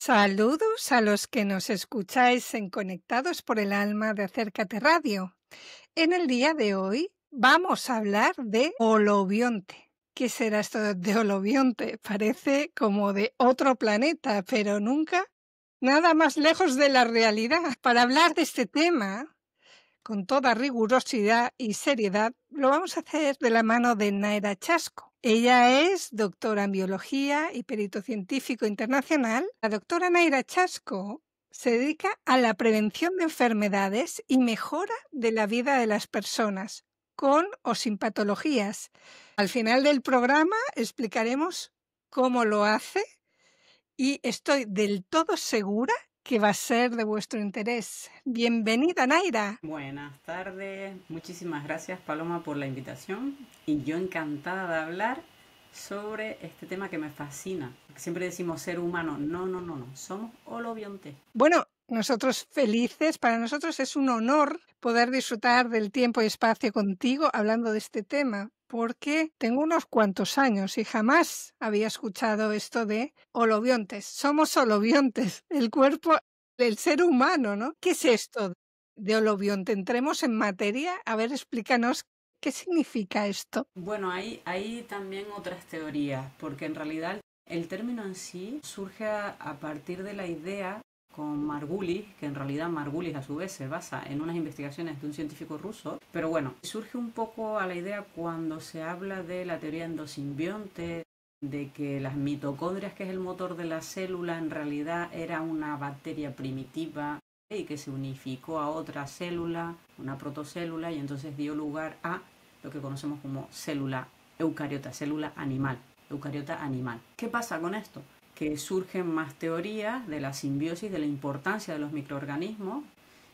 Saludos a los que nos escucháis en Conectados por el Alma de Acércate Radio. En el día de hoy vamos a hablar de holobionte. ¿Qué será esto de holobionte? Parece como de otro planeta, pero nunca nada más lejos de la realidad. Para hablar de este tema, con toda rigurosidad y seriedad, lo vamos a hacer de la mano de Naira Chasco. Ella es doctora en biología y perito científico internacional. La doctora Naira Chasco se dedica a la prevención de enfermedades y mejora de la vida de las personas, con o sin patologías. Al final del programa explicaremos cómo lo hace y estoy del todo segura que va a ser de vuestro interés. Bienvenida, Naira. Buenas tardes, muchísimas gracias Paloma por la invitación y yo encantada de hablar sobre este tema que me fascina. Siempre decimos ser humano, no, somos holobiontes. Bueno, nosotros felices, para nosotros es un honor poder disfrutar del tiempo y espacio contigo hablando de este tema, porque tengo unos cuantos años y jamás había escuchado esto de holobiontes. Somos holobiontes, el cuerpo, el ser humano, ¿no? ¿Qué es esto de holobionte? Entremos en materia. A ver, explícanos qué significa esto. Bueno, hay también otras teorías, porque en realidad el término en sí surge a partir de la idea con Margulis, que en realidad Margulis a su vez se basa en unas investigaciones de un científico ruso, pero bueno, surge un poco a la idea cuando se habla de la teoría endosimbionte, de que las mitocondrias, que es el motor de la célula, en realidad era una bacteria primitiva y que se unificó a otra célula, una protocélula, y entonces dio lugar a lo que conocemos como célula eucariota, célula animal, eucariota animal. ¿Qué pasa con esto? Que surgen más teorías de la simbiosis, de la importancia de los microorganismos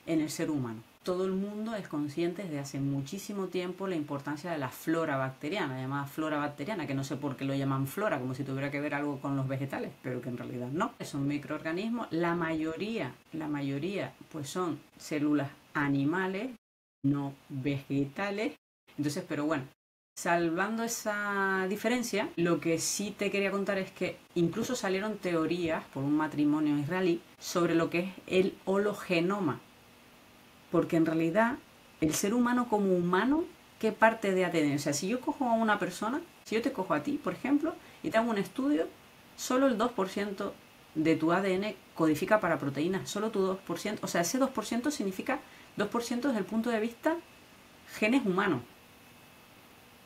en el ser humano. Todo el mundo es consciente desde hace muchísimo tiempo la importancia de la flora bacteriana, llamada flora bacteriana, que no sé por qué lo llaman flora, como si tuviera que ver algo con los vegetales, pero que en realidad no. Son microorganismos, la mayoría, pues son células animales, no vegetales. Entonces, pero bueno, salvando esa diferencia, lo que sí te quería contar es que incluso salieron teorías por un matrimonio israelí sobre lo que es el hologenoma. Porque en realidad, el ser humano como humano, ¿qué parte de ADN? O sea, si yo cojo a una persona, si yo te cojo a ti, por ejemplo, y te hago un estudio, solo el 2% de tu ADN codifica para proteínas, solo tu 2%. O sea, ese 2% significa 2% desde el punto de vista genes humanos.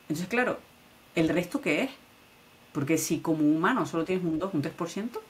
Entonces, claro, ¿el resto qué es? Porque si como humano solo tienes un 2, un 3%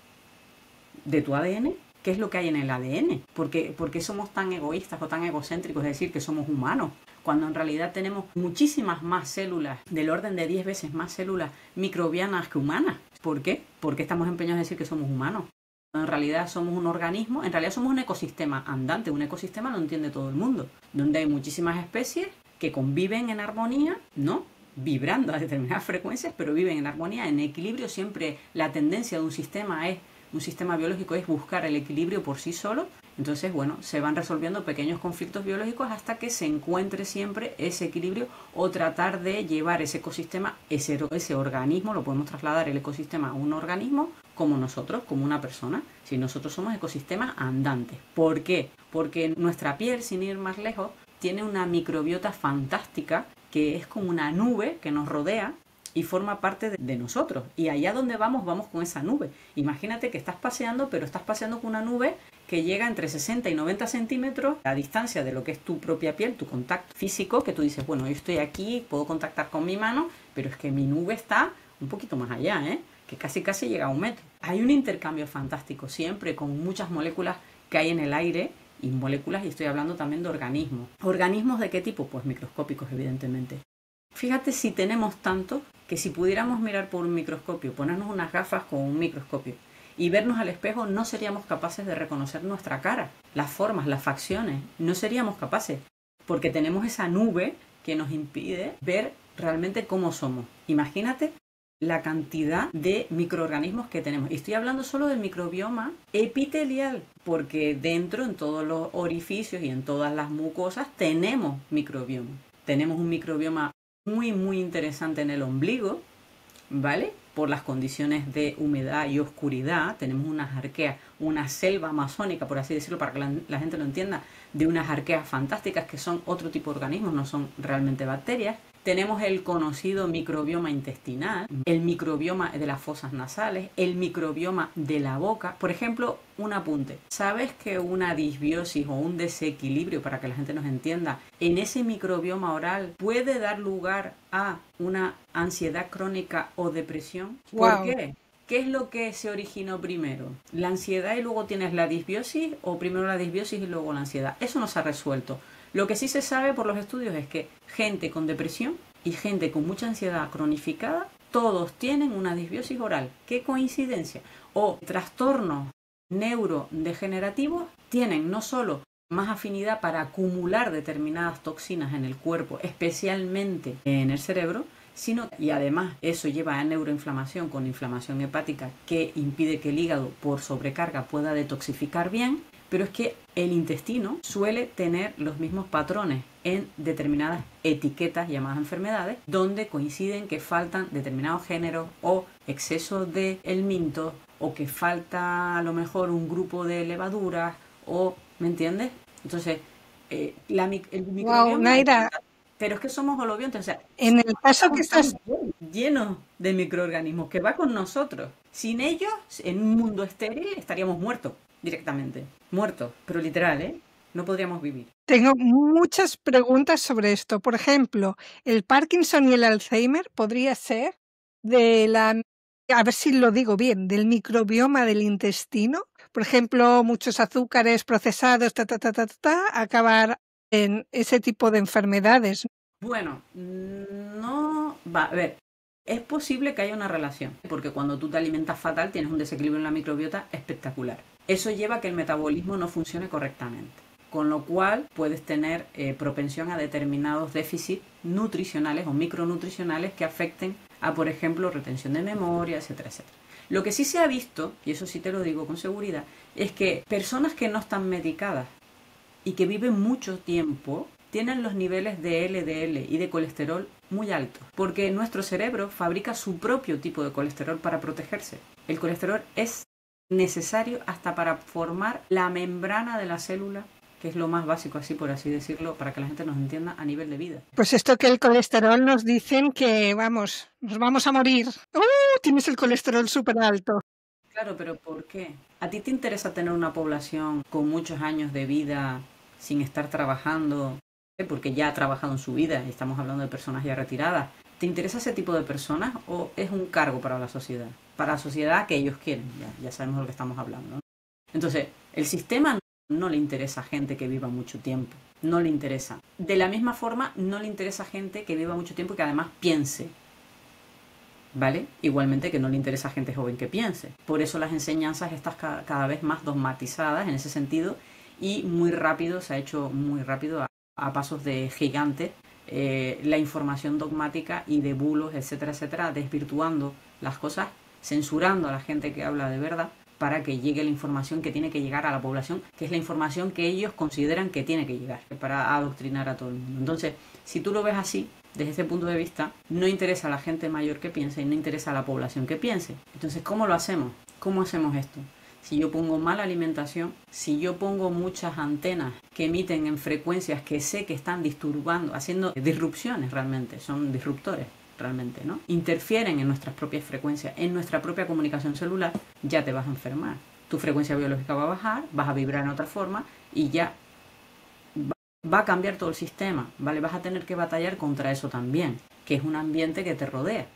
de tu ADN, ¿qué es lo que hay en el ADN? ¿Por qué somos tan egoístas o tan egocéntricos de decir que somos humanos? Cuando en realidad tenemos muchísimas más células, del orden de 10 veces más células microbianas que humanas. ¿Por qué? ¿Por qué estamos empeñados en decir que somos humanos? En realidad somos un organismo, en realidad somos un ecosistema andante. Un ecosistema lo entiende todo el mundo, donde hay muchísimas especies que conviven en armonía, ¿no? Vibrando a determinadas frecuencias, pero viven en armonía, en equilibrio. Siempre la tendencia de un sistema biológico es buscar el equilibrio por sí solo. Entonces, bueno, se van resolviendo pequeños conflictos biológicos hasta que se encuentre siempre ese equilibrio, o tratar de llevar ese ecosistema, ese organismo, lo podemos trasladar el ecosistema a un organismo como nosotros, como una persona. Si nosotros somos ecosistemas andantes. ¿Por qué? Porque nuestra piel, sin ir más lejos, tiene una microbiota fantástica que es como una nube que nos rodea y forma parte de nosotros. Y allá donde vamos con esa nube. Imagínate que estás paseando, pero estás paseando con una nube que llega entre 60 y 90 centímetros a distancia de lo que es tu propia piel, tu contacto físico, que tú dices, bueno, yo estoy aquí, puedo contactar con mi mano, pero es que mi nube está un poquito más allá, que casi llega a 1 metro. Hay un intercambio fantástico siempre con muchas moléculas que hay en el aire, y moléculas, y estoy hablando también de organismos. ¿Organismos de qué tipo? Pues microscópicos, evidentemente. Fíjate si tenemos tanto que si pudiéramos mirar por un microscopio, ponernos unas gafas con un microscopio y vernos al espejo, no seríamos capaces de reconocer nuestra cara, las formas, las facciones, no seríamos capaces, porque tenemos esa nube que nos impide ver realmente cómo somos. Imagínate la cantidad de microorganismos que tenemos. Y estoy hablando solo del microbioma epitelial, porque dentro, en todos los orificios y en todas las mucosas, tenemos microbioma. Tenemos un microbioma muy interesante en el ombligo, ¿vale? por las condiciones de humedad y oscuridad. Tenemos unas arqueas, una selva amazónica, por así decirlo, para que la gente lo entienda, de unas arqueas fantásticas que son otro tipo de organismos, no son realmente bacterias. Tenemos el conocido microbioma intestinal, el microbioma de las fosas nasales, el microbioma de la boca. Por ejemplo, un apunte. ¿Sabes que una disbiosis o un desequilibrio, para que la gente nos entienda, en ese microbioma oral puede dar lugar a una ansiedad crónica o depresión? ¿Por qué? ¿Qué es lo que se originó primero? ¿La ansiedad y luego tienes la disbiosis o primero la disbiosis y luego la ansiedad? Eso no se ha resuelto. Lo que sí se sabe por los estudios es que gente con depresión y gente con mucha ansiedad cronificada, todos tienen una disbiosis oral. ¡Qué coincidencia! O trastornos neurodegenerativos tienen no solo más afinidad para acumular determinadas toxinas en el cuerpo, especialmente en el cerebro, sino y además eso lleva a neuroinflamación con inflamación hepática que impide que el hígado por sobrecarga pueda detoxificar bien. Pero es que el intestino suele tener los mismos patrones en determinadas etiquetas llamadas enfermedades, donde coinciden que faltan determinados géneros o exceso de helmintos, o que falta a lo mejor un grupo de levaduras, o ¿me entiendes? Entonces, el microbioma... Naira, pero es que somos holobiontes, o sea, en el caso que estás... llenos de microorganismos, que va con nosotros. Sin ellos, en un mundo estéril, estaríamos muertos directamente. Muertos, pero literal, ¿eh? No podríamos vivir. Tengo muchas preguntas sobre esto. Por ejemplo, ¿el Parkinson y el Alzheimer podría ser a ver si lo digo bien, del microbioma del intestino? Por ejemplo, muchos azúcares procesados, acabar en ese tipo de enfermedades. Bueno, no va. A ver, es posible que haya una relación, porque cuando tú te alimentas fatal tienes un desequilibrio en la microbiota espectacular. Eso lleva a que el metabolismo no funcione correctamente, con lo cual puedes tener propensión a determinados déficits nutricionales o micronutricionales que afecten a, por ejemplo, retención de memoria, etcétera, etcétera. Lo que sí se ha visto, y eso sí te lo digo con seguridad, es que personas que no están medicadas y que viven mucho tiempo tienen los niveles de LDL y de colesterol muy altos, porque nuestro cerebro fabrica su propio tipo de colesterol para protegerse. El colesterol es necesario hasta para formar la membrana de la célula, que es lo más básico, así por así decirlo, para que la gente nos entienda a nivel de vida. Pues esto que el colesterol nos dicen que, vamos, nos vamos a morir. Tienes el colesterol súper alto. Claro, pero ¿por qué? ¿A ti te interesa tener una población con muchos años de vida sin estar trabajando? Porque ya ha trabajado en su vida, y estamos hablando de personas ya retiradas. ¿Te interesa ese tipo de personas o es un cargo para la sociedad? Para la sociedad que ellos quieren, ya sabemos de lo que estamos hablando, ¿no? Entonces, el sistema no le interesa a gente que viva mucho tiempo, no le interesa. De la misma forma, no le interesa a gente que viva mucho tiempo y que además piense, ¿vale? Igualmente que no le interesa a gente joven que piense. Por eso las enseñanzas están cada vez más dogmatizadas en ese sentido y muy rápido, se ha hecho muy rápido a pasos de gigante la información dogmática y de bulos, etcétera, etcétera, desvirtuando las cosas, censurando a la gente que habla de verdad para que llegue la información que tiene que llegar a la población, que es la información que ellos consideran que tiene que llegar para adoctrinar a todo el mundo. Entonces, si tú lo ves así, desde ese punto de vista, no interesa a la gente mayor que piense y no interesa a la población que piense. Entonces, ¿cómo lo hacemos? ¿Cómo hacemos esto? Si yo pongo mala alimentación, si yo pongo muchas antenas que emiten en frecuencias que sé que están disturbando, haciendo disrupciones realmente, son disruptores realmente, ¿no? Interfieren en nuestras propias frecuencias, en nuestra propia comunicación celular, ya te vas a enfermar. Tu frecuencia biológica va a bajar, vas a vibrar en otra forma y ya va a cambiar todo el sistema, ¿vale? Vas a tener que batallar contra eso también, que es un ambiente que te rodea.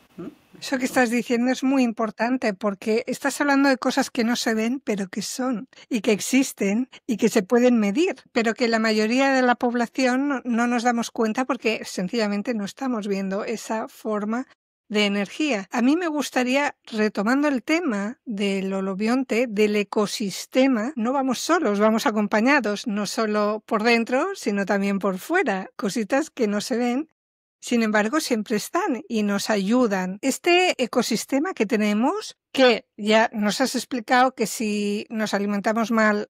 Eso que estás diciendo es muy importante porque estás hablando de cosas que no se ven, pero que son y que existen y que se pueden medir, pero que la mayoría de la población no nos damos cuenta porque sencillamente no estamos viendo esa forma de energía. A mí me gustaría, retomando el tema del holobionte, del ecosistema, no vamos solos, vamos acompañados, no solo por dentro, sino también por fuera, cositas que no se ven. Sin embargo, siempre están y nos ayudan. Este ecosistema que tenemos, que ya nos has explicado que si nos alimentamos mal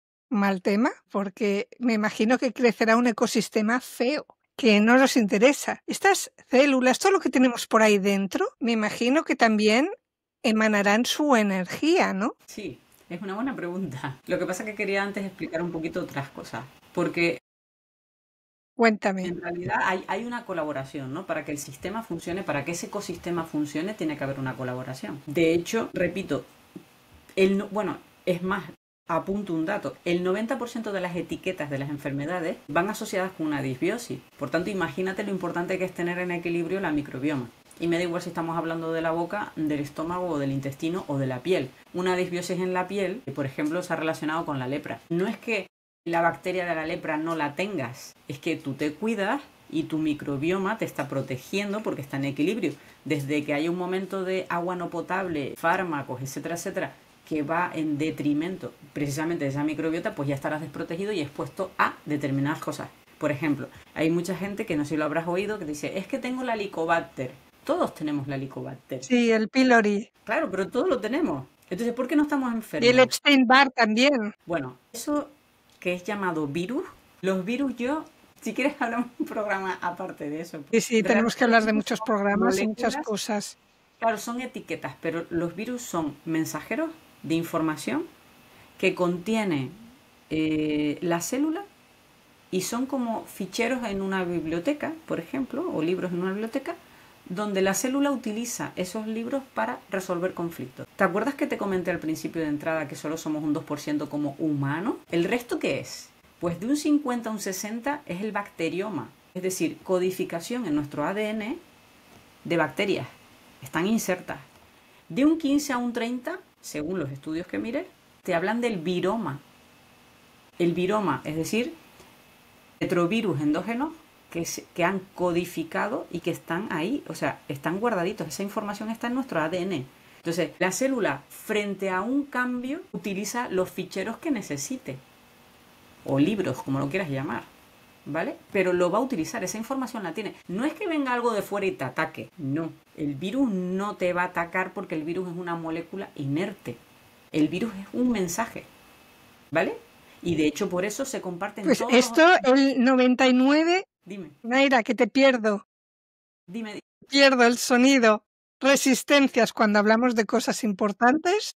tema, porque me imagino que crecerá un ecosistema feo, que no nos interesa. Estas células, todo lo que tenemos por ahí dentro, me imagino que también emanarán su energía, ¿no? Sí, es una buena pregunta. Lo que pasa es que quería antes explicar un poquito otras cosas, porque Cuéntame. en realidad hay una colaboración, ¿no? Para que el sistema funcione, para que ese ecosistema funcione, tiene que haber una colaboración. De hecho, repito, bueno, es más, apunto un dato, el 90% de las etiquetas de las enfermedades van asociadas con una disbiosis. Por tanto, imagínate lo importante que es tener en equilibrio la microbioma. Y me da igual si estamos hablando de la boca, del estómago o del intestino o de la piel. Una disbiosis en la piel, por ejemplo, se ha relacionado con la lepra. No es que la bacteria de la lepra no la tengas, es que tú te cuidas y tu microbioma te está protegiendo porque está en equilibrio. Desde que hay un momento de agua no potable, fármacos, etcétera, etcétera, que va en detrimento precisamente de esa microbiota, pues ya estarás desprotegido y expuesto a determinadas cosas. Por ejemplo, hay mucha gente que no sé si lo habrás oído, que dice, es que tengo la Helicobacter. Todos tenemos la Helicobacter. Sí, el pylori. Claro, pero todos lo tenemos. Entonces, ¿por qué no estamos Y el enfermos? Epstein-Barr también. Bueno, eso que es llamado virus, los virus si quieres hablamos un programa aparte de eso. Sí, tenemos que Realmente hablar los de virus muchos son programas y muchas moléculas, cosas. claro, son etiquetas, pero los virus son mensajeros de información que contiene la célula y son como ficheros en una biblioteca, por ejemplo, o libros en una biblioteca, donde la célula utiliza esos libros para resolver conflictos. ¿Te acuerdas que te comenté al principio de entrada que solo somos un 2% como humanos? ¿El resto qué es? Pues de un 50 a un 60 es el bacterioma, es decir, codificación en nuestro ADN de bacterias. Están insertas. De un 15 a un 30, según los estudios que mires, te hablan del viroma. El viroma, es decir, retrovirus endógenos que han codificado y que están ahí, o sea, están guardaditos, esa información está en nuestro ADN. Entonces, la célula, frente a un cambio, utiliza los ficheros que necesite, o libros, como lo quieras llamar, ¿vale? Pero lo va a utilizar, esa información la tiene. No es que venga algo de fuera y te ataque, no. El virus no te va a atacar porque el virus es una molécula inerte. El virus es un mensaje, ¿vale? Y de hecho por eso se comparten Pues todos esto, los... el 99, Dime, Naira, que te pierdo dime. el sonido. Resistencias cuando hablamos de cosas importantes.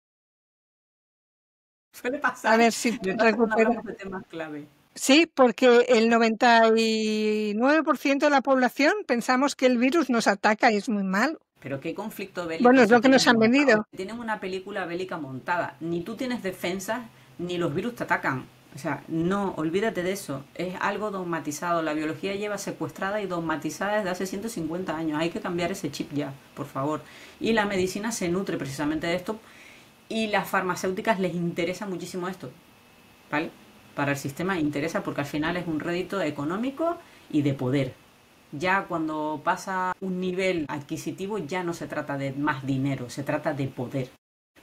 Suele A pasar, ver si me pasa cuando recupera. hablamos de temas clave. Sí, porque el 99% de la población pensamos que el virus nos ataca y es muy malo. Pero qué conflicto Bueno, bélico es se lo que tienen nos han montado. vendido. Tienen una película bélica montada. Ni tú tienes defensas, ni los virus te atacan. O sea, no, olvídate de eso. Es algo dogmatizado. La biología lleva secuestrada y dogmatizada desde hace 150 años. Hay que cambiar ese chip ya, por favor. Y la medicina se nutre precisamente de esto. Y las farmacéuticas les interesa muchísimo esto, ¿vale? Para el sistema interesa porque al final es un rédito económico y de poder. Ya cuando pasa un nivel adquisitivo ya no se trata de más dinero, se trata de poder.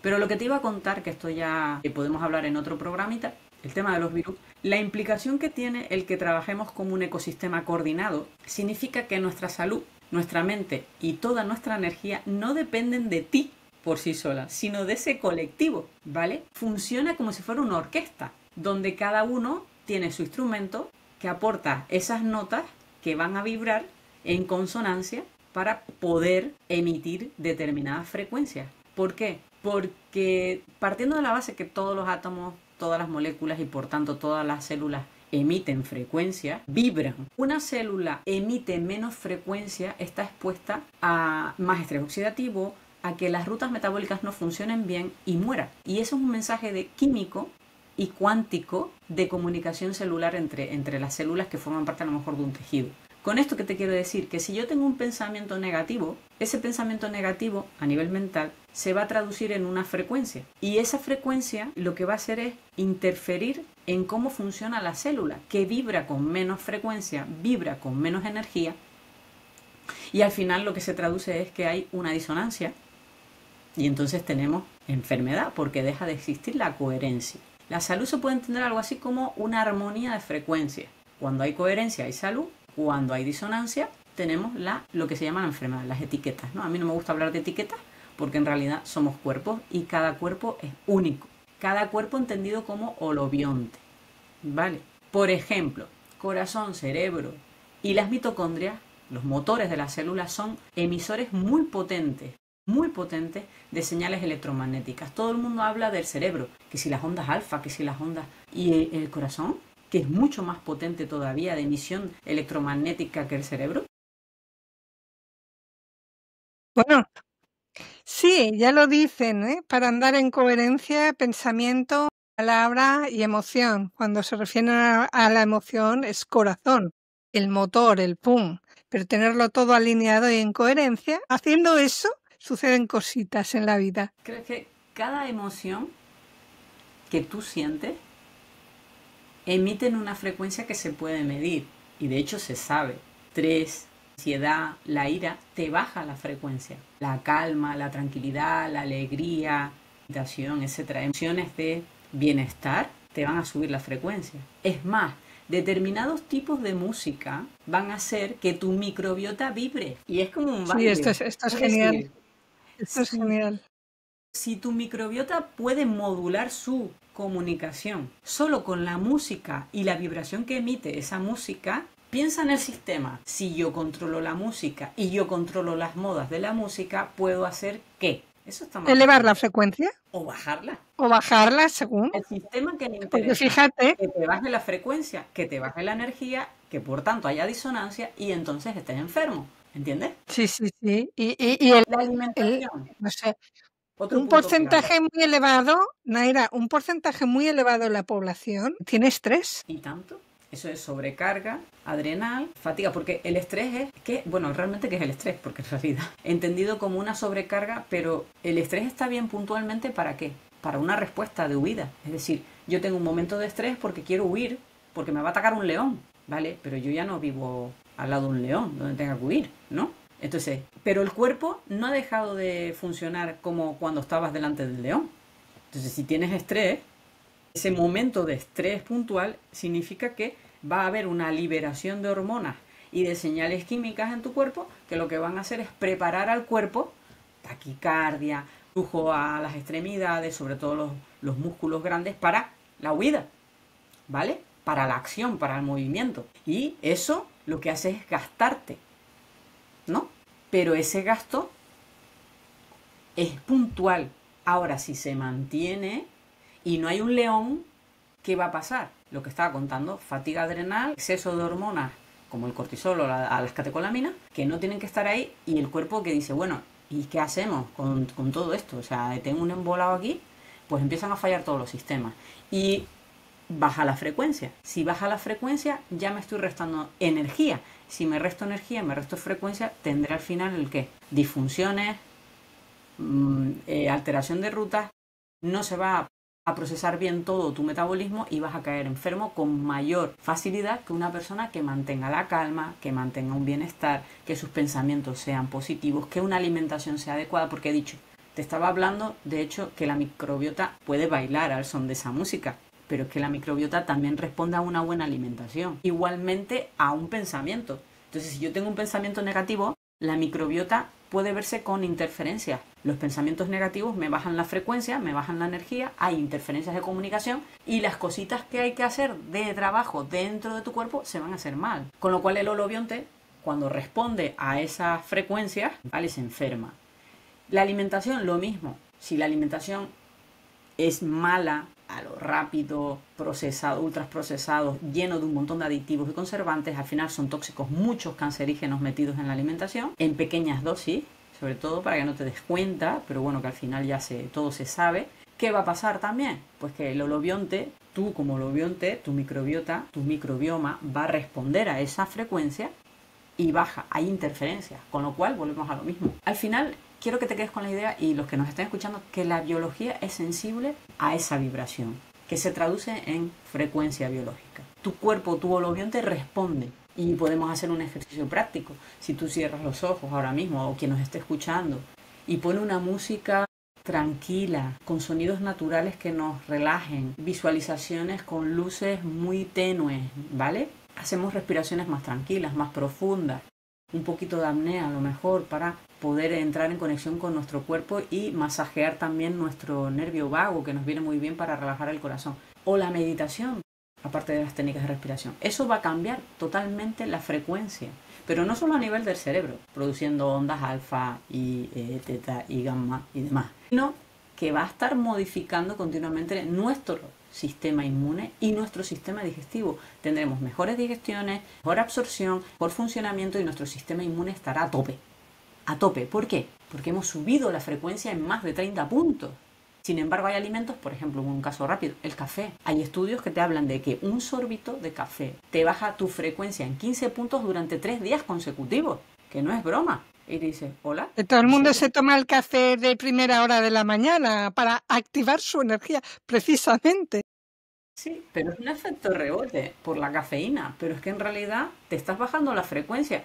Pero lo que te iba a contar, que esto ya podemos hablar en otro programita, el tema de los virus, la implicación que tiene el que trabajemos como un ecosistema coordinado significa que nuestra salud, nuestra mente y toda nuestra energía no dependen de ti por sí sola, sino de ese colectivo, ¿vale? Funciona como si fuera una orquesta, donde cada uno tiene su instrumento que aporta esas notas que van a vibrar en consonancia para poder emitir determinadas frecuencias. ¿Por qué? Porque partiendo de la base que todos los átomos, todas las moléculas y por tanto todas las células emiten frecuencia, vibran. Una célula emite menos frecuencia, está expuesta a más estrés oxidativo, a que las rutas metabólicas no funcionen bien y muera. Y eso es un mensaje de químico y cuántico de comunicación celular entre las células que forman parte a lo mejor de un tejido. Con esto que te quiero decir, que si yo tengo un pensamiento negativo, ese pensamiento negativo a nivel mental se va a traducir en una frecuencia. Y esa frecuencia lo que va a hacer es interferir en cómo funciona la célula, que vibra con menos frecuencia, vibra con menos energía, y al final lo que se traduce es que hay una disonancia y entonces tenemos enfermedad porque deja de existir la coherencia. La salud se puede entender algo así como una armonía de frecuencias. Cuando hay coherencia hay salud, cuando hay disonancia tenemos lo que se llama la enfermedad, las etiquetas, ¿no? A mí no me gusta hablar de etiquetas porque en realidad somos cuerpos y cada cuerpo es único. Cada cuerpo entendido como holobionte, ¿vale? Por ejemplo, corazón, cerebro y las mitocondrias, los motores de las células, son emisores muy potentes muy potentes de señales electromagnéticas. Todo el mundo habla del cerebro, que si las ondas alfa, que si las ondas... ¿Y el corazón? Que es mucho más potente todavía de emisión electromagnética que el cerebro. Bueno, sí, ya lo dicen, ¿eh? Para andar en coherencia, pensamiento, palabra y emoción. Cuando se refieren a la emoción es corazón, el motor, el pum. Pero tenerlo todo alineado y en coherencia, haciendo eso, suceden cositas en la vida. Creo que cada emoción que tú sientes emiten una frecuencia que se puede medir y de hecho se sabe. Estrés, ansiedad, la ira, te baja la frecuencia. La calma, la tranquilidad, la alegría, meditación, etcétera. Emociones de bienestar te van a subir la frecuencia. Es más, determinados tipos de música van a hacer que tu microbiota vibre y es como un Sí, baile. esto es Es genial. decir, Esto es genial. si tu microbiota puede modular su comunicación solo con la música y la vibración que emite esa música, piensa en el sistema. Si yo controlo la música y yo controlo las modas de la música, ¿puedo hacer qué? Eso está más Elevar fácil. la frecuencia O bajarla. o bajarla según. El sistema que le Porque interesa fíjate, que te baje la frecuencia, que te baje la energía, que por tanto haya disonancia y entonces estés enfermo. ¿Entiendes? sí, sí, sí. La alimentación, No sé, otro un punto clave. porcentaje muy elevado, Naira, un porcentaje muy elevado de la población tiene estrés. ¿Y tanto? Eso es sobrecarga, adrenal, fatiga, porque el estrés es que, bueno, realmente ¿qué es el estrés? Porque en realidad, entendido como una sobrecarga, pero el estrés está bien puntualmente ¿para qué? Para una respuesta de huida. Es decir, yo tengo un momento de estrés porque quiero huir, porque me va a atacar un león, ¿vale? Pero yo ya no vivo al lado de un león, donde tenga que huir, ¿no? Entonces, pero el cuerpo no ha dejado de funcionar como cuando estabas delante del león. Entonces, si tienes estrés, ese momento de estrés puntual significa que va a haber una liberación de hormonas y de señales químicas en tu cuerpo que lo que van a hacer es preparar al cuerpo, taquicardia, flujo a las extremidades, sobre todo los músculos grandes, para la huida, ¿vale? Para la acción, para el movimiento. Y eso lo que hace es gastarte, ¿no? Pero ese gasto es puntual. Ahora, si se mantiene y no hay un león, ¿qué va a pasar? Lo que estaba contando, fatiga adrenal, exceso de hormonas como el cortisol o las catecolaminas, que no tienen que estar ahí, y el cuerpo que dice, bueno, ¿y qué hacemos con todo esto? O sea, tengo un embolado aquí, pues empiezan a fallar todos los sistemas. Y baja la frecuencia. Si baja la frecuencia, ya me estoy restando energía. Si me resto energía, me resto frecuencia, tendré al final el qué? Disfunciones, alteración de rutas, no se va a procesar bien todo tu metabolismo y vas a caer enfermo con mayor facilidad que una persona que mantenga la calma, que mantenga un bienestar, que sus pensamientos sean positivos, que una alimentación sea adecuada, porque he dicho, te estaba hablando de hecho que la microbiota puede bailar al son de esa música, pero es que la microbiota también responde a una buena alimentación, igualmente a un pensamiento. Entonces, si yo tengo un pensamiento negativo, la microbiota puede verse con interferencias. Los pensamientos negativos me bajan la frecuencia, me bajan la energía, hay interferencias de comunicación y las cositas que hay que hacer de trabajo dentro de tu cuerpo se van a hacer mal. Con lo cual el holobionte, cuando responde a esas frecuencias, ¿vale? Se enferma. La alimentación, lo mismo. Si la alimentación es mala, a lo rápido, procesado, ultraprocesado, lleno de un montón de aditivos y conservantes, al final son tóxicos muchos cancerígenos metidos en la alimentación, en pequeñas dosis, sobre todo para que no te des cuenta, pero bueno, que al final ya todo se sabe. ¿Qué va a pasar también? Pues que el holobionte, tú como holobionte, tu microbiota, tu microbioma va a responder a esa frecuencia y baja, hay interferencias, con lo cual volvemos a lo mismo. Al final, quiero que te quedes con la idea, y los que nos estén escuchando, que la biología es sensible a esa vibración, que se traduce en frecuencia biológica. Tu cuerpo, tu holobionte responde, y podemos hacer un ejercicio práctico. Si tú cierras los ojos ahora mismo, o quien nos esté escuchando, y pone una música tranquila, con sonidos naturales que nos relajen, visualizaciones con luces muy tenues, ¿vale? Hacemos respiraciones más tranquilas, más profundas, un poquito de apnea a lo mejor para poder entrar en conexión con nuestro cuerpo y masajear también nuestro nervio vago, que nos viene muy bien para relajar el corazón. O la meditación, aparte de las técnicas de respiración. Eso va a cambiar totalmente la frecuencia, pero no solo a nivel del cerebro, produciendo ondas alfa y teta y gamma y demás, sino que va a estar modificando continuamente nuestro sistema inmune y nuestro sistema digestivo. Tendremos mejores digestiones, mejor absorción, mejor funcionamiento y nuestro sistema inmune estará a tope. A tope. ¿Por qué? Porque hemos subido la frecuencia en más de 30 puntos. Sin embargo, hay alimentos, por ejemplo, en un caso rápido, el café. Hay estudios que te hablan de que un sorbito de café te baja tu frecuencia en 15 puntos durante 3 días consecutivos, que no es broma. Y dices, hola. Que todo el mundo se toma el café de primera hora de la mañana para activar su energía, precisamente. Sí, pero es un efecto rebote por la cafeína, pero es que en realidad te estás bajando la frecuencia.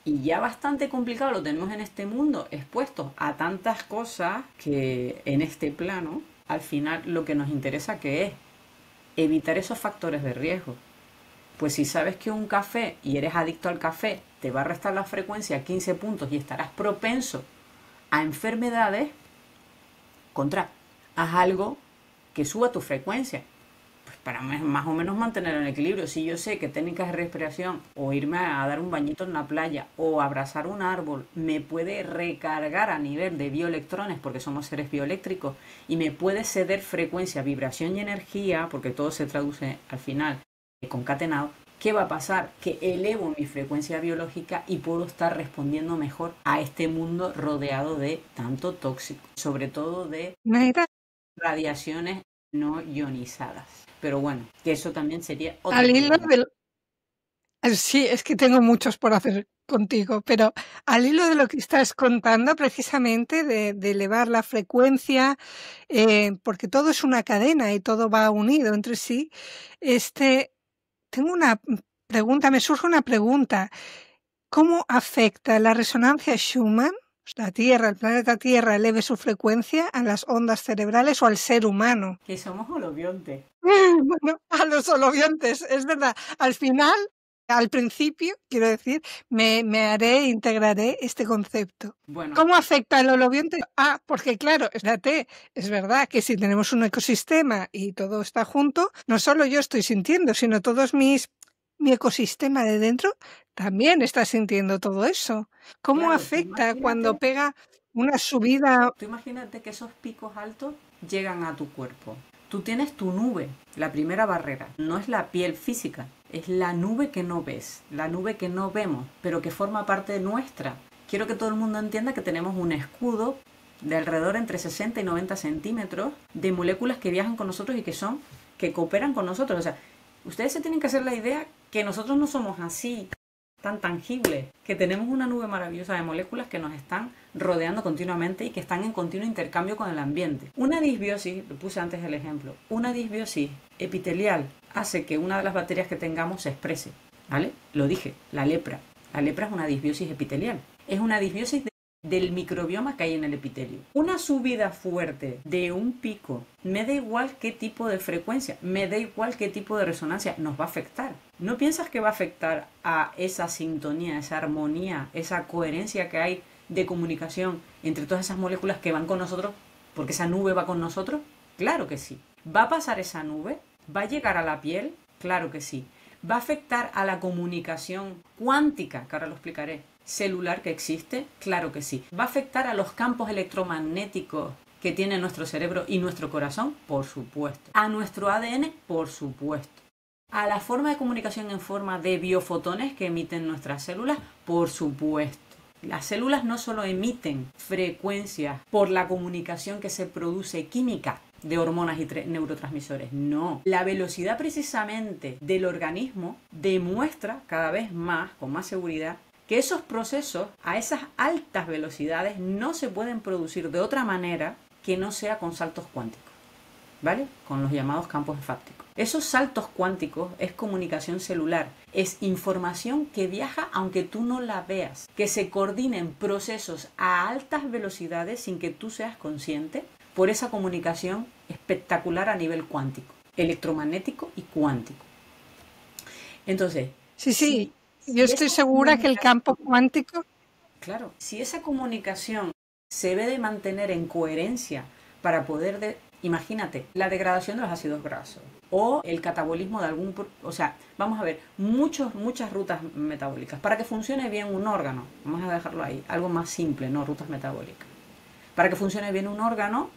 Y ya bastante complicado lo tenemos en este mundo, expuestos a tantas cosas que en este plano, al final lo que nos interesa que es evitar esos factores de riesgo. Pues si sabes que un café y eres adicto al café te va a restar la frecuencia a 15 puntos y estarás propenso a enfermedades, haz algo que suba tu frecuencia. Para más o menos mantener el equilibrio. Si yo sé que técnicas de respiración o irme a dar un bañito en la playa o abrazar un árbol me puede recargar a nivel de bioelectrones, porque somos seres bioeléctricos, y me puede ceder frecuencia, vibración y energía, porque todo se traduce al final concatenado, ¿qué va a pasar? Que elevo mi frecuencia biológica y puedo estar respondiendo mejor a este mundo rodeado de tanto tóxico, sobre todo de radiaciones no ionizadas. Pero bueno, que eso también sería otra al hilo del... Sí, es que tengo muchos por hacer contigo, pero al hilo de lo que estás contando precisamente de elevar la frecuencia, porque todo es una cadena y todo va unido entre sí, tengo una pregunta, me surge una pregunta. ¿Cómo afecta la resonancia Schumann, la Tierra, el planeta Tierra, eleve su frecuencia a las ondas cerebrales o al ser humano? Que somos holobiontes. Bueno, a los holobiontes, es verdad. Al final, al principio, quiero decir, integraré este concepto. Bueno, ¿Cómo afecta el holobionte? Porque claro, es verdad que si tenemos un ecosistema y todo está junto, no solo yo estoy sintiendo, sino mi ecosistema de dentro también está sintiendo todo eso. ¿Cómo claro, afecta cuando pega una subida? Tú imagínate que esos picos altos llegan a tu cuerpo. Tú tienes tu nube, la primera barrera. No es la piel física, es la nube que no ves, la nube que no vemos, pero que forma parte nuestra. Quiero que todo el mundo entienda que tenemos un escudo de alrededor entre 60 y 90 centímetros de moléculas que viajan con nosotros y que cooperan con nosotros. O sea, ustedes se tienen que hacer la idea que nosotros no somos así, tan tangibles, que tenemos una nube maravillosa de moléculas que nos están rodeando continuamente y que están en continuo intercambio con el ambiente. Una disbiosis, lo puse antes el ejemplo, una disbiosis epitelial hace que una de las bacterias que tengamos se exprese, ¿vale? Lo dije, la lepra. La lepra es una disbiosis epitelial. Es una disbiosis del microbioma que hay en el epitelio. Una subida fuerte de un pico, me da igual qué tipo de frecuencia, me da igual qué tipo de resonancia, nos va a afectar. ¿No piensas que va a afectar a esa sintonía, esa armonía, esa coherencia que hay de comunicación entre todas esas moléculas que van con nosotros, porque esa nube va con nosotros? Claro que sí. ¿Va a pasar esa nube? ¿Va a llegar a la piel? Claro que sí. ¿Va a afectar a la comunicación cuántica? Que ahora lo explicaré. ¿Celular que existe? Claro que sí. ¿Va a afectar a los campos electromagnéticos que tiene nuestro cerebro y nuestro corazón? Por supuesto. ¿A nuestro ADN? Por supuesto. ¿A la forma de comunicación en forma de biofotones que emiten nuestras células? Por supuesto. Las células no solo emiten frecuencias por la comunicación que se produce química de hormonas y neurotransmisores, no. La velocidad precisamente del organismo demuestra cada vez más, con más seguridad, que esos procesos a esas altas velocidades no se pueden producir de otra manera que no sea con saltos cuánticos, ¿vale? Con los llamados campos fácticos. Esos saltos cuánticos es comunicación celular, es información que viaja aunque tú no la veas, que se coordinen procesos a altas velocidades sin que tú seas consciente por esa comunicación espectacular a nivel cuántico, electromagnético y cuántico. Entonces, sí. Yo estoy segura que el campo cuántico... Claro, si esa comunicación se debe de mantener en coherencia para poder Imagínate, la degradación de los ácidos grasos o el catabolismo de algún... O sea, vamos a ver, muchas rutas metabólicas. Para que funcione bien un órgano, vamos a dejarlo ahí, algo más simple, no rutas metabólicas. Para que funcione bien un órgano,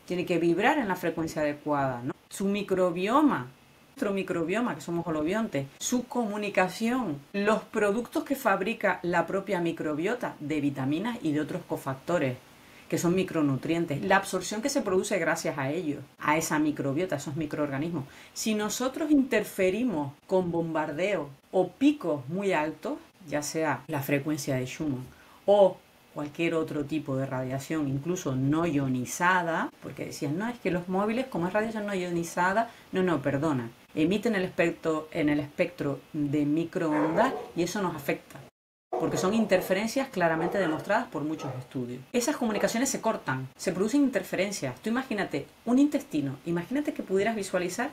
tiene que vibrar en la frecuencia adecuada, ¿no? Su microbioma, nuestro microbioma, que somos holobiontes, su comunicación, los productos que fabrica la propia microbiota de vitaminas y de otros cofactores, que son micronutrientes, la absorción que se produce gracias a ellos, a esa microbiota, a esos microorganismos. Si nosotros interferimos con bombardeos o picos muy altos, ya sea la frecuencia de Schumann o cualquier otro tipo de radiación, incluso no ionizada, porque decían, no, es que los móviles, como es radiación no ionizada, no, perdona, emiten el espectro de microondas y eso nos afecta, porque son interferencias claramente demostradas por muchos estudios. Esas comunicaciones se cortan, se producen interferencias. Tú imagínate un intestino, imagínate que pudieras visualizar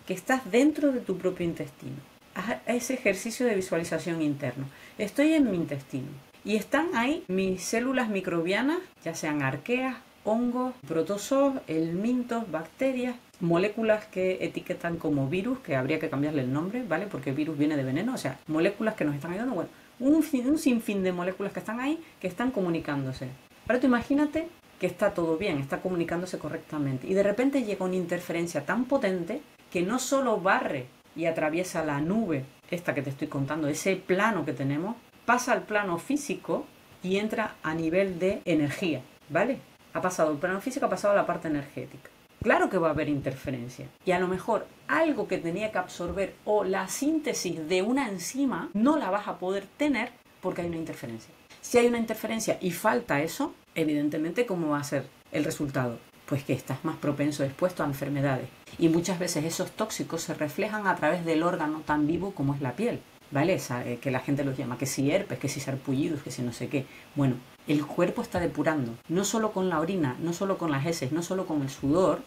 que estás dentro de tu propio intestino. Haz ese ejercicio de visualización interno. Estoy en mi intestino y están ahí mis células microbianas, ya sean arqueas, hongos, protozoos, helmintos, bacterias, moléculas que etiquetan como virus, que habría que cambiarle el nombre, ¿vale? Porque virus viene de veneno, o sea, moléculas que nos están ayudando, bueno, un sinfín de moléculas que están ahí, que están comunicándose. Ahora tú imagínate que está todo bien, está comunicándose correctamente, y de repente llega una interferencia tan potente que no solo barre y atraviesa la nube, esta que te estoy contando, ese plano que tenemos, pasa al plano físico y entra a nivel de energía, ¿vale? Ha pasado el plano físico, ha pasado a la parte energética. Claro que va a haber interferencia. Y a lo mejor algo que tenía que absorber o la síntesis de una enzima no la vas a poder tener porque hay una interferencia. Si hay una interferencia y falta eso, evidentemente, ¿cómo va a ser el resultado? Pues que estás más propenso, expuesto a enfermedades. Y muchas veces esos tóxicos se reflejan a través del órgano tan vivo como es la piel, ¿vale? Que la gente los llama, que si herpes, que si sarpullidos, que si no sé qué. Bueno, el cuerpo está depurando, no solo con la orina, no solo con las heces, no solo con el sudor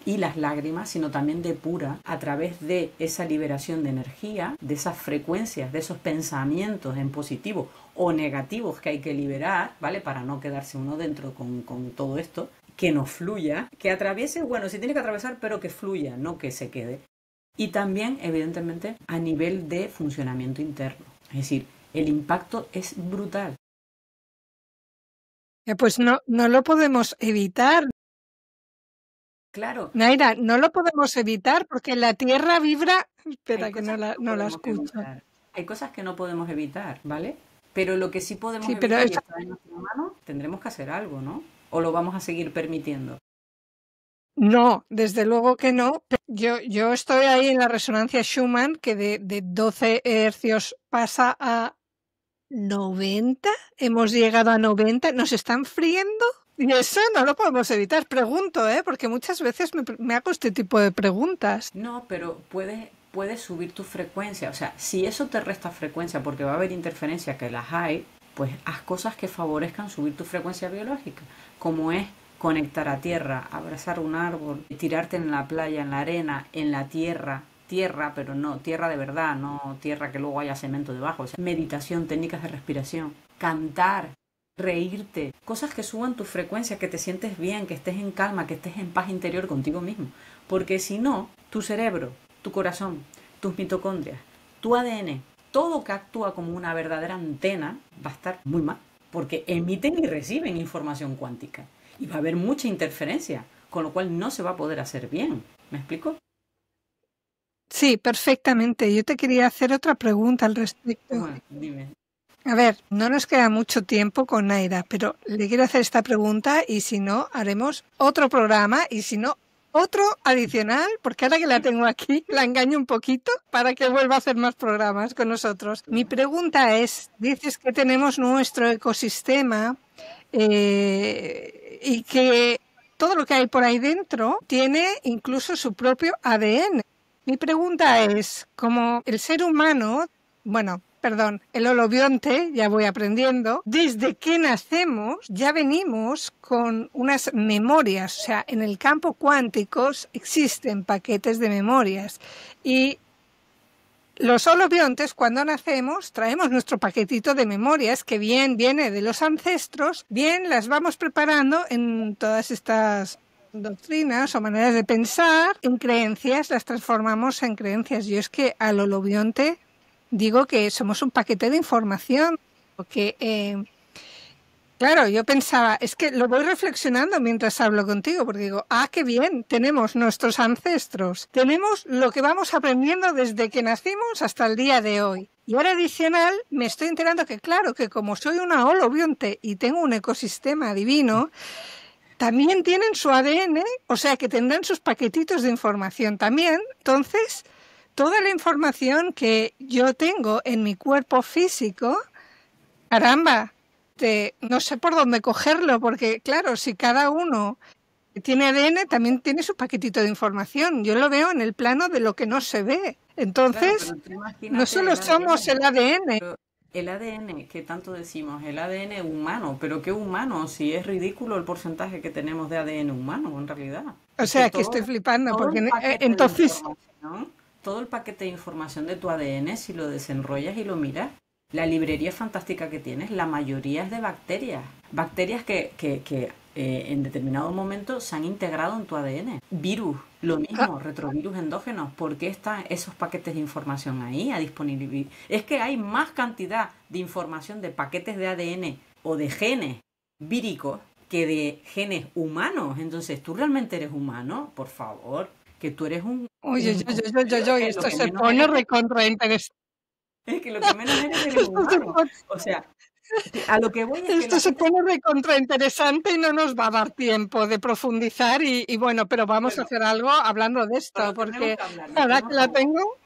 y las lágrimas, sino también depura a través de esa liberación de energía, de esas frecuencias, de esos pensamientos en positivo o negativos que hay que liberar, ¿vale? Para no quedarse uno dentro con todo esto, que no fluya, que atraviese, bueno, sí tiene que atravesar, pero que fluya, no que se quede. Y también, evidentemente, a nivel de funcionamiento interno. Es decir, el impacto es brutal. Pues no lo podemos evitar. Claro. Naira, no lo podemos evitar porque la Tierra vibra... Espera, que no la escucho. Evitar. Hay cosas que no podemos evitar, ¿vale? Pero lo que sí podemos evitar, pero y está en nuestra mano, tendremos que hacer algo, ¿no? ¿O lo vamos a seguir permitiendo? No, desde luego que no. Yo estoy ahí en la resonancia Schumann, que de 12 hercios pasa a 90. Hemos llegado a 90. ¿Nos están friendo? Y eso no lo podemos evitar. Pregunto, porque muchas veces me hago este tipo de preguntas. No, pero puedes subir tu frecuencia. O sea, si eso te resta frecuencia porque va a haber interferencia, que las hay, pues haz cosas que favorezcan subir tu frecuencia biológica, como es conectar a tierra, abrazar un árbol, tirarte en la playa, en la arena, en la tierra, pero no, tierra de verdad, no tierra que luego haya cemento debajo. O sea, meditación, técnicas de respiración, cantar, reírte, cosas que suban tu frecuencia, que te sientes bien, que estés en calma, que estés en paz interior contigo mismo. Porque si no, tu cerebro, tu corazón, tus mitocondrias, tu ADN, todo que actúa como una verdadera antena va a estar muy mal, porque emiten y reciben información cuántica. Y va a haber mucha interferencia, con lo cual no se va a poder hacer bien. ¿Me explico? Sí, perfectamente. Yo te quería hacer otra pregunta al respecto. Bueno, dime. A ver, no nos queda mucho tiempo con Naira, pero le quiero hacer esta pregunta y si no, haremos otro programa y si no, otro adicional, porque ahora que la tengo aquí, la engaño un poquito para que vuelva a hacer más programas con nosotros. Mi pregunta es, dices que tenemos nuestro ecosistema y que todo lo que hay por ahí dentro tiene incluso su propio ADN. Mi pregunta es, como el ser humano, el holobionte, ya voy aprendiendo, desde que nacemos ya venimos con unas memorias, o sea, en el campo cuántico existen paquetes de memorias y los holobiontes, cuando nacemos, traemos nuestro paquetito de memorias que bien viene de los ancestros, bien las vamos preparando en todas estas doctrinas o maneras de pensar en creencias, las transformamos en creencias. Yo es que al holobionte digo que somos un paquete de información, porque claro, yo pensaba, es que lo voy reflexionando mientras hablo contigo, porque digo, qué bien, tenemos nuestros ancestros, tenemos lo que vamos aprendiendo desde que nacimos hasta el día de hoy. Y ahora adicional me estoy enterando que claro, que como soy una holobionte y tengo un ecosistema divino, también tienen su ADN, o sea que tendrán sus paquetitos de información también. Entonces, toda la información que yo tengo en mi cuerpo físico, caramba, no sé por dónde cogerlo, porque claro, si cada uno tiene ADN, también tiene su paquetito de información. Yo lo veo en el plano de lo que no se ve. Claro, Entonces, pero tú no imagínate solo el somos ADN. el ADN, Pero el ADN, que tanto decimos, el ADN humano, pero ¿qué humano? Si es ridículo el porcentaje que tenemos de ADN humano, en realidad. o Es que sea que estoy flipando, todo porque el paquete de entonces, información, todo el paquete de información de tu ADN, si lo desenrollas y lo miras, la librería fantástica que tienes, la mayoría es de bacterias. Bacterias que en determinado momento se han integrado en tu ADN. Virus, lo ah, mismo, retrovirus endógenos. ¿Por qué están esos paquetes de información ahí a disponibilidad? Es que hay más cantidad de información de paquetes de ADN o de genes víricos que de genes humanos. Entonces, ¿tú realmente eres humano? Por favor, que tú eres oye, es que lo esto que se menos pone eres recontra interesante. es que lo que menos eres humano. O sea, a lo que voy es que Esto la se gente, pone recontra interesante y no nos va a dar tiempo de profundizar y bueno, pero vamos a bueno, hacer algo hablando de pues esto, lo tenemos porque que hablar, lo ahora tenemos que que la hablar. tengo,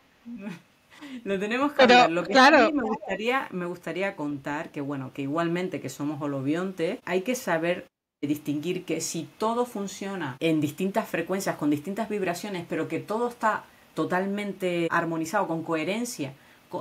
Lo tenemos que hablar. pero Lo que claro, sí me gustaría contar que, bueno, que igualmente que somos holobiontes, hay que saber distinguir que si todo funciona en distintas frecuencias, con distintas vibraciones, pero que todo está totalmente armonizado, con coherencia,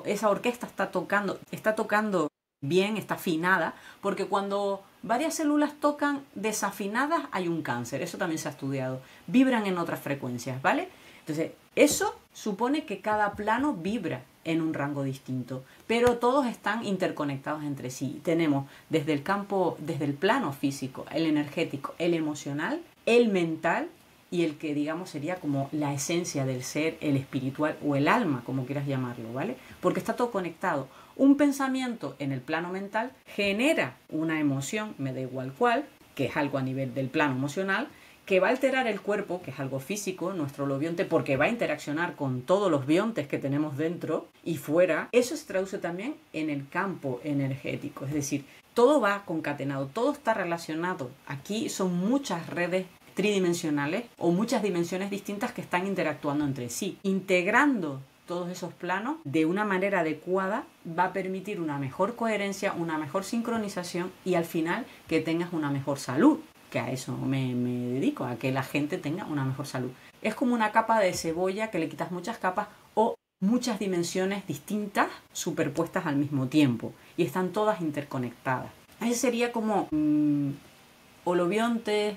esa orquesta está tocando bien, está afinada, porque cuando varias células tocan desafinadas hay un cáncer, eso también se ha estudiado, vibran en otras frecuencias, ¿vale? Entonces, eso supone que cada plano vibra en un rango distinto, pero todos están interconectados entre sí. Tenemos desde el campo, desde el plano físico, el energético, el emocional, el mental y el que digamos sería como la esencia del ser, el espiritual o el alma, como quieras llamarlo, ¿vale? Porque está todo conectado. Un pensamiento en el plano mental genera una emoción, me da igual cuál, que es algo a nivel del plano emocional, que va a alterar el cuerpo, que es algo físico, nuestro holobionte, porque va a interaccionar con todos los biontes que tenemos dentro y fuera. Eso se traduce también en el campo energético, es decir, todo va concatenado, todo está relacionado. Aquí son muchas redes tridimensionales o muchas dimensiones distintas que están interactuando entre sí. Integrando todos esos planos de una manera adecuada va a permitir una mejor coherencia, una mejor sincronización y al final que tengas una mejor salud, que a eso me dedico, a que la gente tenga una mejor salud. Es como una capa de cebolla que le quitas muchas capas o muchas dimensiones distintas superpuestas al mismo tiempo y están todas interconectadas. Ese sería como holobiontes,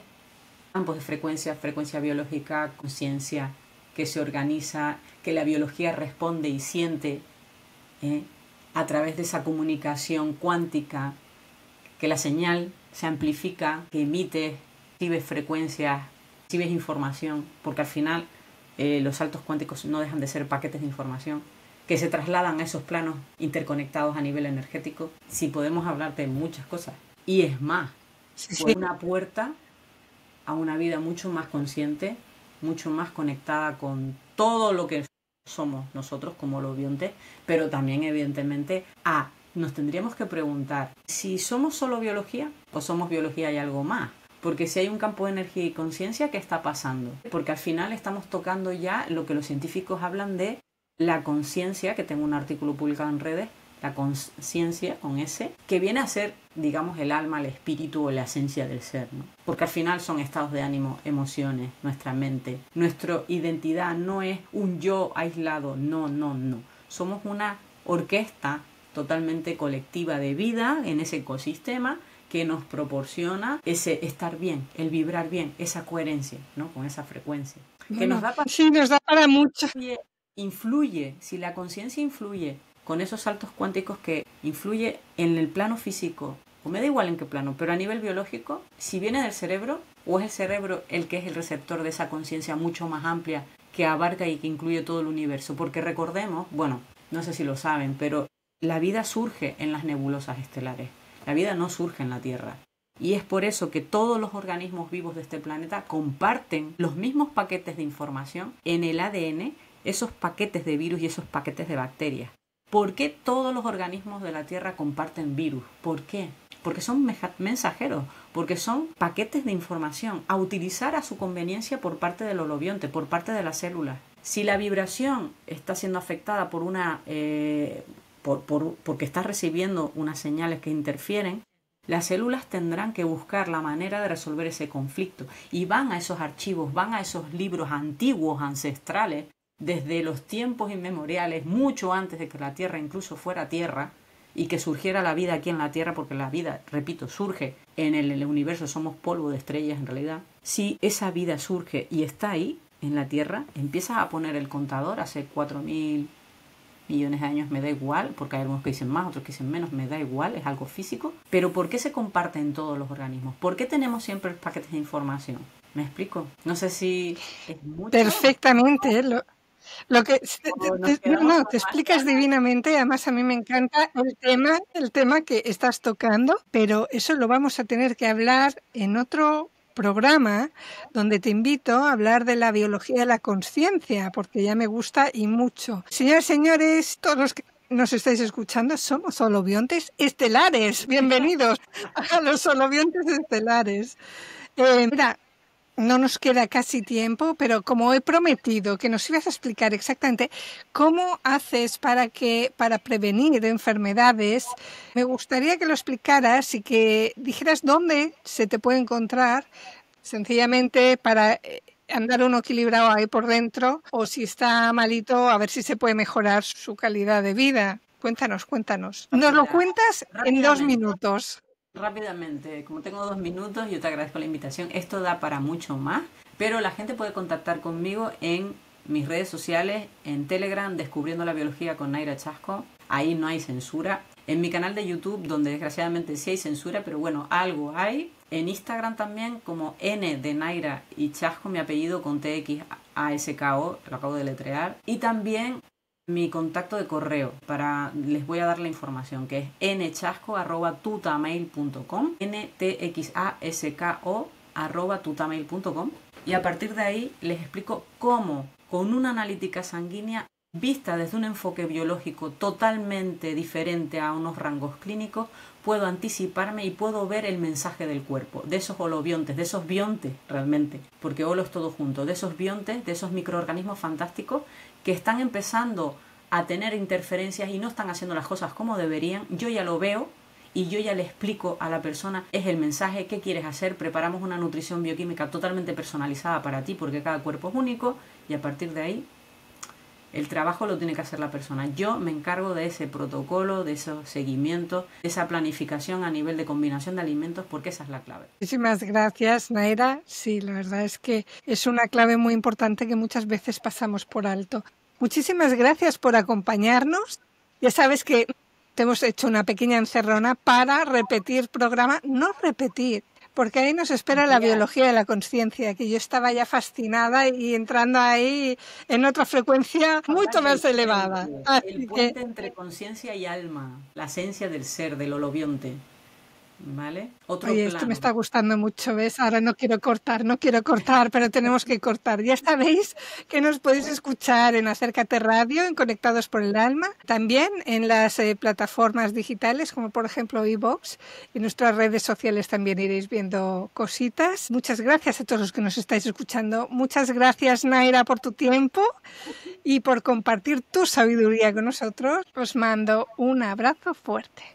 campos de frecuencia, frecuencia biológica, conciencia, que se organiza, que la biología responde y siente a través de esa comunicación cuántica, que la señal se amplifica, que emite, recibes frecuencias, recibes información, porque al final los saltos cuánticos no dejan de ser paquetes de información que se trasladan a esos planos interconectados a nivel energético. Si podemos hablarte de muchas cosas. Y es más, sí, fue sí. una puerta a una vida mucho más consciente, mucho más conectada con todo lo que somos nosotros como los biontes, pero también evidentemente nos tendríamos que preguntar si somos solo biología o somos biología y algo más. Porque si hay un campo de energía y conciencia, ¿qué está pasando? Porque al final estamos tocando ya lo que los científicos hablan de la conciencia, que tengo un artículo publicado en redes, la conciencia con S, que viene a ser, digamos, el alma, el espíritu o la esencia del ser, ¿no? Porque al final son estados de ánimo, emociones, nuestra mente. Nuestra identidad no es un yo aislado, no, no, no. Somos una orquesta totalmente colectiva de vida en ese ecosistema que nos proporciona ese estar bien, el vibrar bien, esa coherencia, ¿no? Con esa frecuencia. Que nos Bueno, da para sí, nos da para mucho. influye, si la conciencia influye con esos saltos cuánticos que influye en el plano físico, o me da igual en qué plano, pero a nivel biológico, si viene del cerebro, ¿O es el cerebro el que es el receptor de esa conciencia mucho más amplia que abarca y que incluye todo el universo? Porque recordemos, bueno, no sé si lo saben, pero la vida surge en las nebulosas estelares. La vida no surge en la Tierra. Y es por eso que todos los organismos vivos de este planeta comparten los mismos paquetes de información en el ADN, esos paquetes de virus y esos paquetes de bacterias. ¿Por qué todos los organismos de la Tierra comparten virus? ¿Por qué? Porque son mensajeros, porque son paquetes de información a utilizar a su conveniencia por parte del holobionte, por parte de las células. Si la vibración está siendo afectada por porque está recibiendo unas señales que interfieren, las células tendrán que buscar la manera de resolver ese conflicto y van a esos archivos, van a esos libros antiguos, ancestrales, desde los tiempos inmemoriales, mucho antes de que la Tierra incluso fuera Tierra y que surgiera la vida aquí en la Tierra, porque la vida, repito, surge en el universo, somos polvo de estrellas en realidad. Si esa vida surge y está ahí, en la Tierra, empiezas a poner el contador hace 4.000 millones de años, me da igual, porque hay algunos que dicen más, otros que dicen menos, me da igual, es algo físico. Pero ¿por qué se comparte en todos los organismos? ¿Por qué tenemos siempre paquetes de información? ¿Me explico? No sé si es mucho. Perfectamente, lo que te explicas divinamente. Además, a mí me encanta el tema que estás tocando, pero eso lo vamos a tener que hablar en otro programa, donde te invito a hablar de la biología de la conciencia, porque ya me gusta y mucho. Señoras y señores, todos los que nos estáis escuchando, somos holobiontes estelares. Bienvenidos a los holobiontes estelares. Mira, no nos queda casi tiempo, pero como he prometido que nos ibas a explicar exactamente cómo haces para prevenir enfermedades, me gustaría que lo explicaras y que dijeras dónde se te puede encontrar, sencillamente para andar uno equilibrado ahí por dentro, o si está malito, a ver si se puede mejorar su calidad de vida. Cuéntanos. Nos lo cuentas en 2 minutos. Rápidamente, como tengo 2 minutos, yo te agradezco la invitación. Esto da para mucho más, pero la gente puede contactar conmigo en mis redes sociales, en Telegram, Descubriendo la Biología con Nayra Chasco. Ahí no hay censura. En mi canal de YouTube, donde desgraciadamente sí hay censura, pero bueno, algo hay. En Instagram también, como N de Nayra y Chasco, mi apellido con TXASKO, lo acabo de deletrear. Y también mi contacto de correo, les voy a dar la información, que es nchasco@tutamail.com, ntxasko@tutamail.com, y a partir de ahí les explico cómo, con una analítica sanguínea vista desde un enfoque biológico totalmente diferente a unos rangos clínicos, puedo anticiparme y puedo ver el mensaje del cuerpo, de esos holobiontes, de esos biontes realmente, porque holo es todo junto, de esos biontes, de esos microorganismos fantásticos que están empezando a tener interferencias y no están haciendo las cosas como deberían. Yo ya lo veo y yo ya le explico a la persona, es el mensaje, qué quieres hacer, preparamos una nutrición bioquímica totalmente personalizada para ti, porque cada cuerpo es único, y a partir de ahí el trabajo lo tiene que hacer la persona. Yo me encargo de ese protocolo, de esos seguimientos, de esa planificación a nivel de combinación de alimentos, porque esa es la clave. Muchísimas gracias, Nayra. Sí, la verdad es que es una clave muy importante que muchas veces pasamos por alto. Muchísimas gracias por acompañarnos. Ya sabes que te hemos hecho una pequeña encerrona para repetir programa, no repetir, porque ahí nos espera la biología de la conciencia, que yo estaba ya fascinada y entrando ahí en otra frecuencia mucho más elevada. El puente entre conciencia y alma, la esencia del ser, del holobionte. ¿Vale? Oye, esto me está gustando mucho, ¿ves? Ahora no quiero cortar, pero tenemos que cortar. Ya sabéis que nos podéis escuchar en Acércate Radio, en Conectados por el Alma, también en las plataformas digitales, como por ejemplo iVoox, y en nuestras redes sociales también iréis viendo cositas. Muchas gracias a todos los que nos estáis escuchando. Muchas gracias, Nayra, por tu tiempo y por compartir tu sabiduría con nosotros. Os mando un abrazo fuerte.